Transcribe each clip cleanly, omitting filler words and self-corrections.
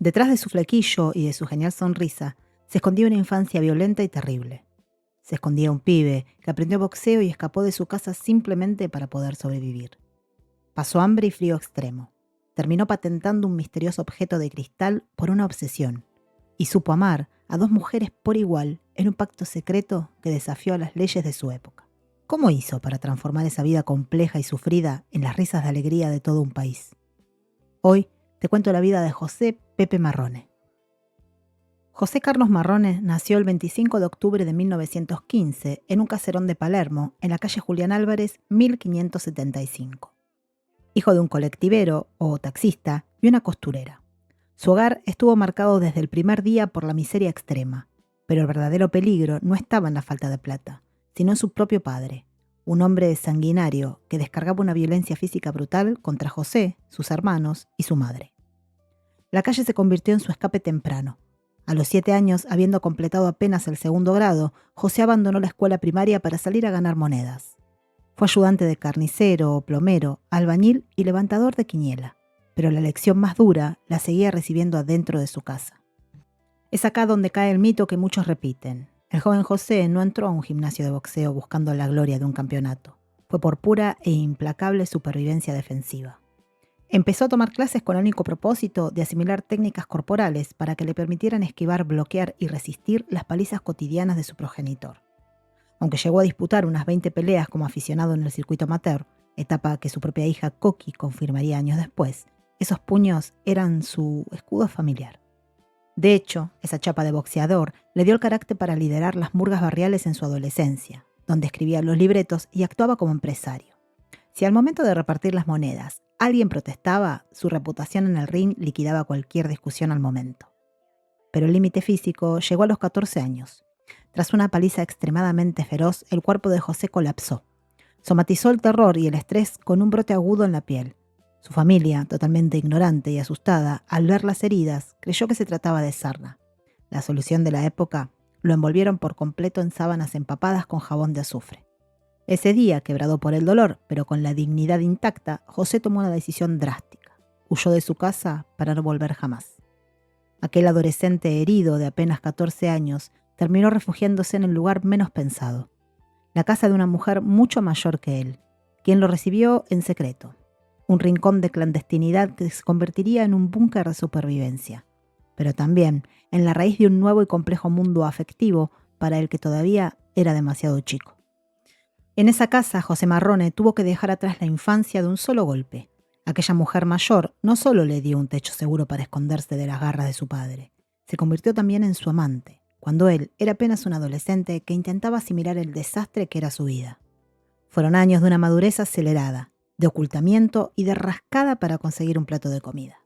Detrás de su flequillo y de su genial sonrisa, se escondía una infancia violenta y terrible. Se escondía un pibe que aprendió boxeo y escapó de su casa simplemente para poder sobrevivir. Pasó hambre y frío extremo. Terminó patentando un misterioso objeto de cristal por una obsesión. Y supo amar a dos mujeres por igual en un pacto secreto que desafió a las leyes de su época. ¿Cómo hizo para transformar esa vida compleja y sufrida en las risas de alegría de todo un país? Hoy te cuento la vida de José Pepe Marrone. José Carlos Marrone nació el 25 de octubre de 1915 en un caserón de Palermo, en la calle Julián Álvarez, 1575. Hijo de un colectivero o taxista y una costurera. Su hogar estuvo marcado desde el primer día por la miseria extrema, pero el verdadero peligro no estaba en la falta de plata, sino en su propio padre, un hombre sanguinario que descargaba una violencia física brutal contra José, sus hermanos y su madre. La calle se convirtió en su escape temprano. A los 7 años, habiendo completado apenas el 2º grado, José abandonó la escuela primaria para salir a ganar monedas. Fue ayudante de carnicero, plomero, albañil y levantador de quiniela, pero la lección más dura la seguía recibiendo adentro de su casa. Es acá donde cae el mito que muchos repiten. El joven José no entró a un gimnasio de boxeo buscando la gloria de un campeonato. Fue por pura e implacable supervivencia defensiva. Empezó a tomar clases con el único propósito de asimilar técnicas corporales para que le permitieran esquivar, bloquear y resistir las palizas cotidianas de su progenitor. Aunque llegó a disputar unas 20 peleas como aficionado en el circuito amateur, etapa que su propia hija Coqui confirmaría años después, esos puños eran su escudo familiar. De hecho, esa chapa de boxeador le dio el carácter para liderar las murgas barriales en su adolescencia, donde escribía los libretos y actuaba como empresario. Si al momento de repartir las monedas alguien protestaba, su reputación en el ring liquidaba cualquier discusión al momento. Pero el límite físico llegó a los 14 años. Tras una paliza extremadamente feroz, el cuerpo de José colapsó. Somatizó el terror y el estrés con un brote agudo en la piel. Su familia, totalmente ignorante y asustada, al ver las heridas, creyó que se trataba de sarna. La solución de la época: lo envolvieron por completo en sábanas empapadas con jabón de azufre. Ese día, quebrado por el dolor, pero con la dignidad intacta, José tomó una decisión drástica. Huyó de su casa para no volver jamás. Aquel adolescente herido de apenas 14 años terminó refugiándose en el lugar menos pensado, la casa de una mujer mucho mayor que él, quien lo recibió en secreto. Un rincón de clandestinidad que se convertiría en un búnker de supervivencia, pero también en la raíz de un nuevo y complejo mundo afectivo para el que todavía era demasiado chico. En esa casa, José Marrone tuvo que dejar atrás la infancia de un solo golpe. Aquella mujer mayor no solo le dio un techo seguro para esconderse de las garras de su padre, se convirtió también en su amante, cuando él era apenas un adolescente que intentaba asimilar el desastre que era su vida. Fueron años de una madurez acelerada, de ocultamiento y de rascada para conseguir un plato de comida.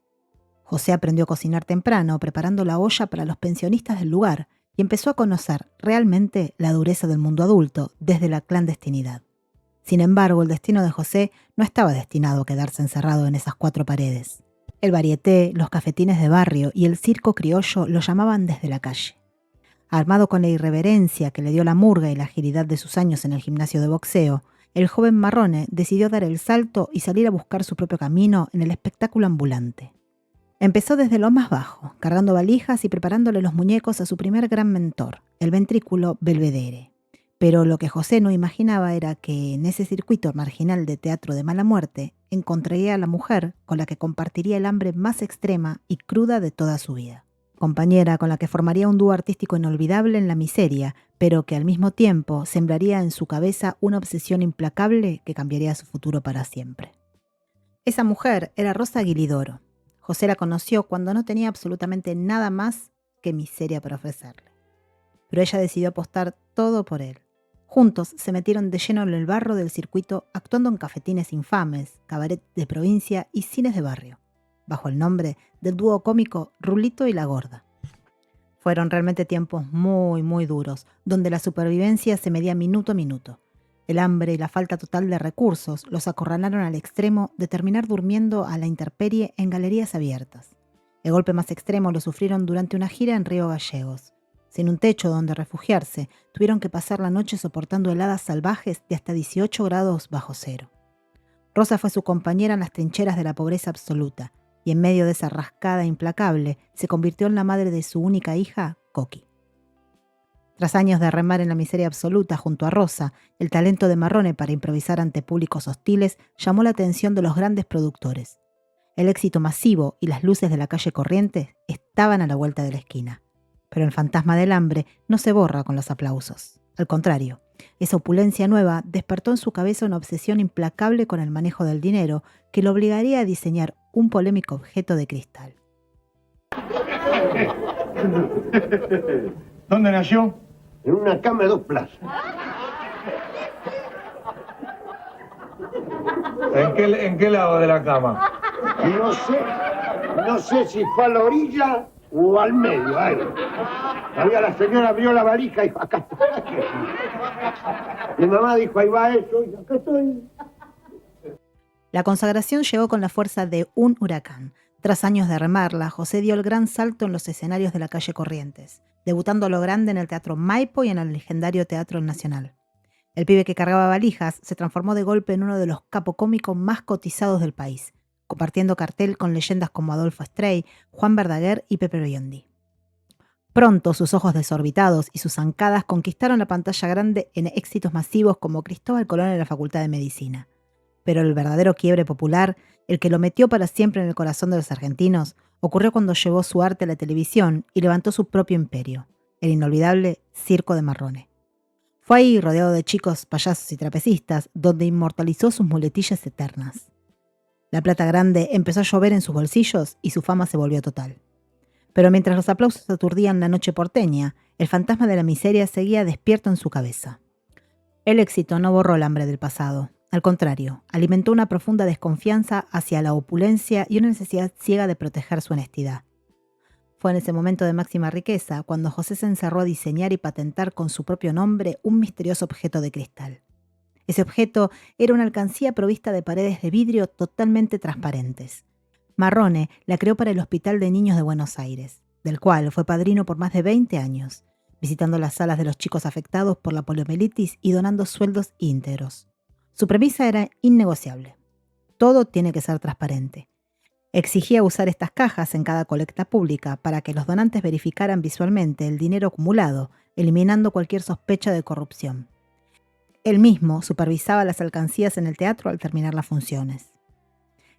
José aprendió a cocinar temprano, preparando la olla para los pensionistas del lugar, y empezó a conocer realmente la dureza del mundo adulto desde la clandestinidad. Sin embargo, el destino de José no estaba destinado a quedarse encerrado en esas 4 paredes. El varieté, los cafetines de barrio y el circo criollo lo llamaban desde la calle. Armado con la irreverencia que le dio la murga y la agilidad de sus años en el gimnasio de boxeo, el joven Marrone decidió dar el salto y salir a buscar su propio camino en el espectáculo ambulante. Empezó desde lo más bajo, cargando valijas y preparándole los muñecos a su primer gran mentor, el ventrículo Belvedere. Pero lo que José no imaginaba era que en ese circuito marginal de teatro de mala muerte encontraría a la mujer con la que compartiría el hambre más extrema y cruda de toda su vida. Compañera con la que formaría un dúo artístico inolvidable en la miseria, pero que al mismo tiempo sembraría en su cabeza una obsesión implacable que cambiaría su futuro para siempre. Esa mujer era Rosa Guilidoro. José la conoció cuando no tenía absolutamente nada más que miseria para ofrecerle. Pero ella decidió apostar todo por él. Juntos se metieron de lleno en el barro del circuito, actuando en cafetines infames, cabaret de provincia y cines de barrio, bajo el nombre del dúo cómico Rulito y la Gorda. Fueron realmente tiempos muy, muy duros, donde la supervivencia se medía minuto a minuto. El hambre y la falta total de recursos los acorralaron al extremo de terminar durmiendo a la intemperie en galerías abiertas. El golpe más extremo lo sufrieron durante una gira en Río Gallegos. Sin un techo donde refugiarse, tuvieron que pasar la noche soportando heladas salvajes de hasta 18 grados bajo cero. Rosa fue su compañera en las trincheras de la pobreza absoluta, y en medio de esa rascada implacable se convirtió en la madre de su única hija, Coqui. Tras años de remar en la miseria absoluta junto a Rosa, el talento de Marrone para improvisar ante públicos hostiles llamó la atención de los grandes productores. El éxito masivo y las luces de la calle Corrientes estaban a la vuelta de la esquina. Pero el fantasma del hambre no se borra con los aplausos. Al contrario, esa opulencia nueva despertó en su cabeza una obsesión implacable con el manejo del dinero que lo obligaría a diseñar un polémico objeto de cristal. ¿Dónde nació? En una cama de 2 plazas. ¿En qué lado de la cama? No sé si fue a la orilla o al medio. Todavía la señora abrió la valija y dijo, acá estoy. Mi mamá dijo, ahí va eso, y acá estoy. La consagración llegó con la fuerza de un huracán. Tras años de remarla, José dio el gran salto en los escenarios de la calle Corrientes, debutando a lo grande en el Teatro Maipo y en el legendario Teatro Nacional. El pibe que cargaba valijas se transformó de golpe en uno de los capocómicos más cotizados del país, compartiendo cartel con leyendas como Adolfo Stray, Juan Verdaguer y Pepe Biondi. Pronto sus ojos desorbitados y sus zancadas conquistaron la pantalla grande en éxitos masivos como Cristóbal Colón en la Facultad de Medicina. Pero el verdadero quiebre popular, el que lo metió para siempre en el corazón de los argentinos, ocurrió cuando llevó su arte a la televisión y levantó su propio imperio, el inolvidable Circo de Marrone. Fue ahí, rodeado de chicos, payasos y trapecistas, donde inmortalizó sus muletillas eternas. La plata grande empezó a llover en sus bolsillos y su fama se volvió total. Pero mientras los aplausos aturdían la noche porteña, el fantasma de la miseria seguía despierto en su cabeza. El éxito no borró el hambre del pasado. Al contrario, alimentó una profunda desconfianza hacia la opulencia y una necesidad ciega de proteger su honestidad. Fue en ese momento de máxima riqueza cuando José se encerró a diseñar y patentar con su propio nombre un misterioso objeto de cristal. Ese objeto era una alcancía provista de paredes de vidrio totalmente transparentes. Marrone la creó para el Hospital de Niños de Buenos Aires, del cual fue padrino por más de 20 años, visitando las salas de los chicos afectados por la poliomielitis y donando sueldos íntegros. Su premisa era innegociable. Todo tiene que ser transparente. Exigía usar estas cajas en cada colecta pública para que los donantes verificaran visualmente el dinero acumulado, eliminando cualquier sospecha de corrupción. Él mismo supervisaba las alcancías en el teatro al terminar las funciones.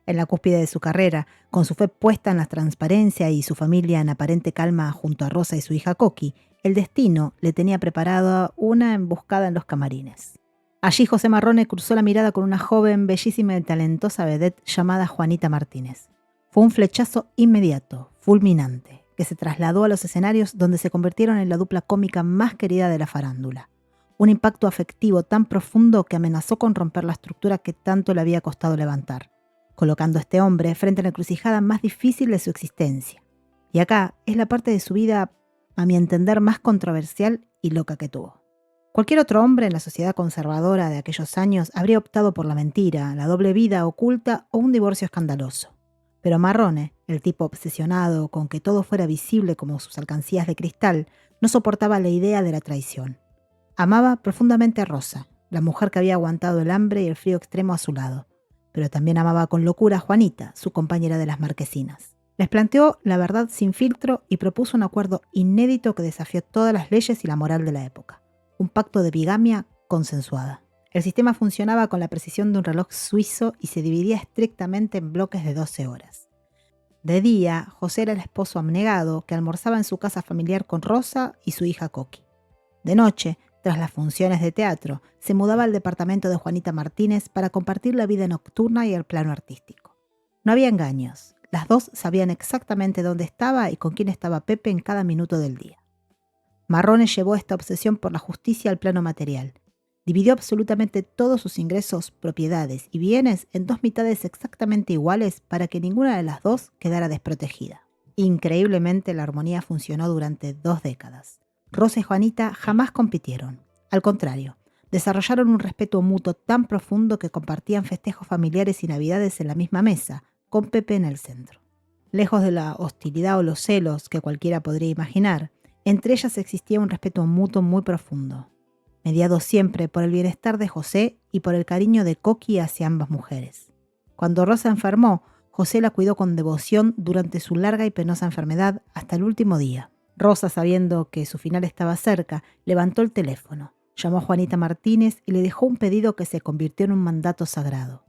En la cúspide de su carrera, con su fe puesta en la transparencia y su familia en aparente calma junto a Rosa y su hija Coqui, el destino le tenía preparada una emboscada en los camarines. Allí José Marrone cruzó la mirada con una joven, bellísima y talentosa vedette llamada Juanita Martínez. Fue un flechazo inmediato, fulminante, que se trasladó a los escenarios donde se convirtieron en la dupla cómica más querida de la farándula. Un impacto afectivo tan profundo que amenazó con romper la estructura que tanto le había costado levantar, colocando a este hombre frente a la encrucijada más difícil de su existencia. Y acá es la parte de su vida, a mi entender, más controversial y loca que tuvo. Cualquier otro hombre en la sociedad conservadora de aquellos años habría optado por la mentira, la doble vida oculta o un divorcio escandaloso. Pero Marrone, el tipo obsesionado con que todo fuera visible como sus alcancías de cristal, no soportaba la idea de la traición. Amaba profundamente a Rosa, la mujer que había aguantado el hambre y el frío extremo a su lado, pero también amaba con locura a Juanita, su compañera de las marquesinas. Les planteó la verdad sin filtro y propuso un acuerdo inédito que desafió todas las leyes y la moral de la época. Un pacto de bigamia consensuada. El sistema funcionaba con la precisión de un reloj suizo y se dividía estrictamente en bloques de 12 horas. De día, José era el esposo abnegado que almorzaba en su casa familiar con Rosa y su hija Coqui. De noche, tras las funciones de teatro, se mudaba al departamento de Juanita Martínez para compartir la vida nocturna y el plano artístico. No había engaños. Las dos sabían exactamente dónde estaba y con quién estaba Pepe en cada minuto del día. Marrone llevó esta obsesión por la justicia al plano material. Dividió absolutamente todos sus ingresos, propiedades y bienes en 2 mitades exactamente iguales para que ninguna de las dos quedara desprotegida. Increíblemente, la armonía funcionó durante 2 décadas. Rosa y Juanita jamás compitieron. Al contrario, desarrollaron un respeto mutuo tan profundo que compartían festejos familiares y navidades en la misma mesa, con Pepe en el centro. Lejos de la hostilidad o los celos que cualquiera podría imaginar, entre ellas existía un respeto mutuo muy profundo, mediado siempre por el bienestar de José y por el cariño de Coqui hacia ambas mujeres. Cuando Rosa enfermó, José la cuidó con devoción durante su larga y penosa enfermedad hasta el último día. Rosa, sabiendo que su final estaba cerca, levantó el teléfono, llamó a Juanita Martínez y le dejó un pedido que se convirtió en un mandato sagrado.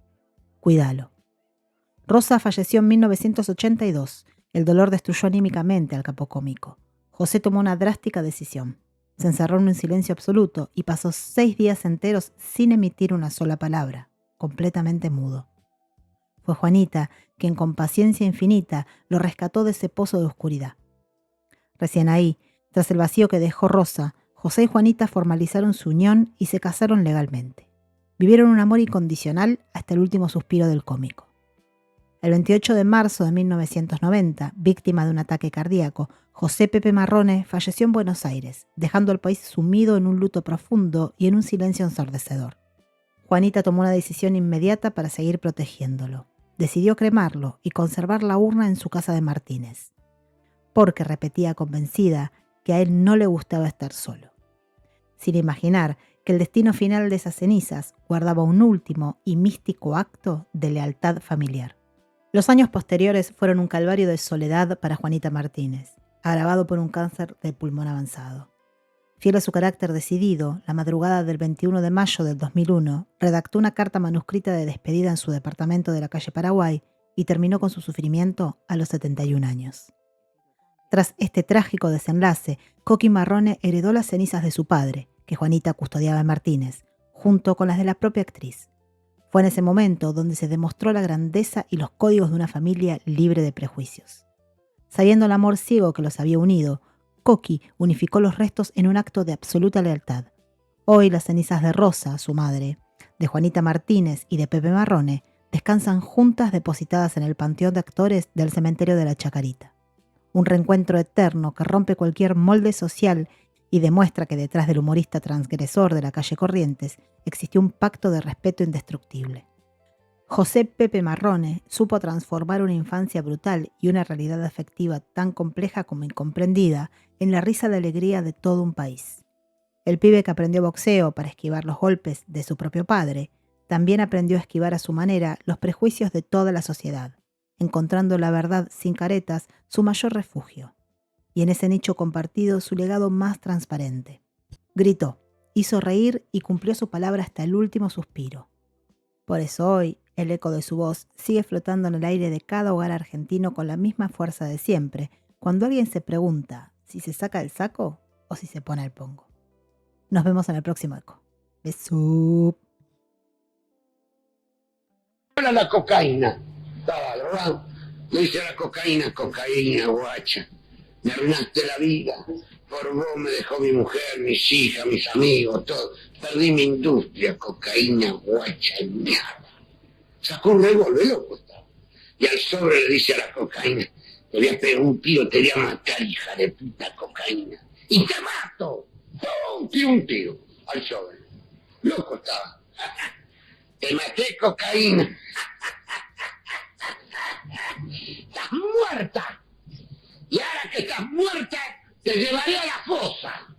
Cuídalo. Rosa falleció en 1982. El dolor destruyó anímicamente al capo cómico. José tomó una drástica decisión. Se encerró en un silencio absoluto y pasó 6 días enteros sin emitir una sola palabra, completamente mudo. Fue Juanita quien con paciencia infinita lo rescató de ese pozo de oscuridad. Recién ahí, tras el vacío que dejó Rosa, José y Juanita formalizaron su unión y se casaron legalmente. Vivieron un amor incondicional hasta el último suspiro del cómico. El 28 de marzo de 1990, víctima de un ataque cardíaco, José Pepe Marrone falleció en Buenos Aires, dejando al país sumido en un luto profundo y en un silencio ensordecedor. Juanita tomó una decisión inmediata para seguir protegiéndolo. Decidió cremarlo y conservar la urna en su casa de Martínez, porque repetía convencida que a él no le gustaba estar solo, sin imaginar que el destino final de esas cenizas guardaba un último y místico acto de lealtad familiar. Los años posteriores fueron un calvario de soledad para Juanita Martínez, agravado por un cáncer de pulmón avanzado. Fiel a su carácter decidido, la madrugada del 21 de mayo del 2001, redactó una carta manuscrita de despedida en su departamento de la calle Paraguay y terminó con su sufrimiento a los 71 años. Tras este trágico desenlace, Coqui Marrone heredó las cenizas de su padre, que Juanita custodiaba en Martínez, junto con las de la propia actriz. Fue en ese momento donde se demostró la grandeza y los códigos de una familia libre de prejuicios. Sabiendo el amor ciego que los había unido, Coqui unificó los restos en un acto de absoluta lealtad. Hoy las cenizas de Rosa, su madre, de Juanita Martínez y de Pepe Marrone descansan juntas depositadas en el Panteón de Actores del Cementerio de la Chacarita. Un reencuentro eterno que rompe cualquier molde social y demuestra que detrás del humorista transgresor de la calle Corrientes existió un pacto de respeto indestructible. José Pepe Marrone supo transformar una infancia brutal y una realidad afectiva tan compleja como incomprendida en la risa de alegría de todo un país. El pibe que aprendió boxeo para esquivar los golpes de su propio padre, también aprendió a esquivar a su manera los prejuicios de toda la sociedad, encontrando la verdad sin caretas su mayor refugio. Y en ese nicho compartido su legado más transparente. Gritó, hizo reír y cumplió su palabra hasta el último suspiro. Por eso hoy, el eco de su voz sigue flotando en el aire de cada hogar argentino con la misma fuerza de siempre, cuando alguien se pregunta si se saca el saco o si se pone el pongo. Nos vemos en el próximo eco. Besú. Era la cocaína. Estaba drogado. Le dice a la cocaína, cocaína, guacha. Me arruinaste la vida. Por vos me dejó mi mujer, mis hijas, mis amigos, todo. Perdí mi industria, cocaína, guacha y mierda. Sacó un revólver, loco estaba. Y al sobre le dice a la cocaína, te voy a pegar un tiro, te voy a matar, hija de puta cocaína. Y te mato. ¡Pum! Un tiro al sobre. Loco estaba. Te maté, cocaína. Estás muerta. Y ahora que estás muerta, te llevaré a la fosa.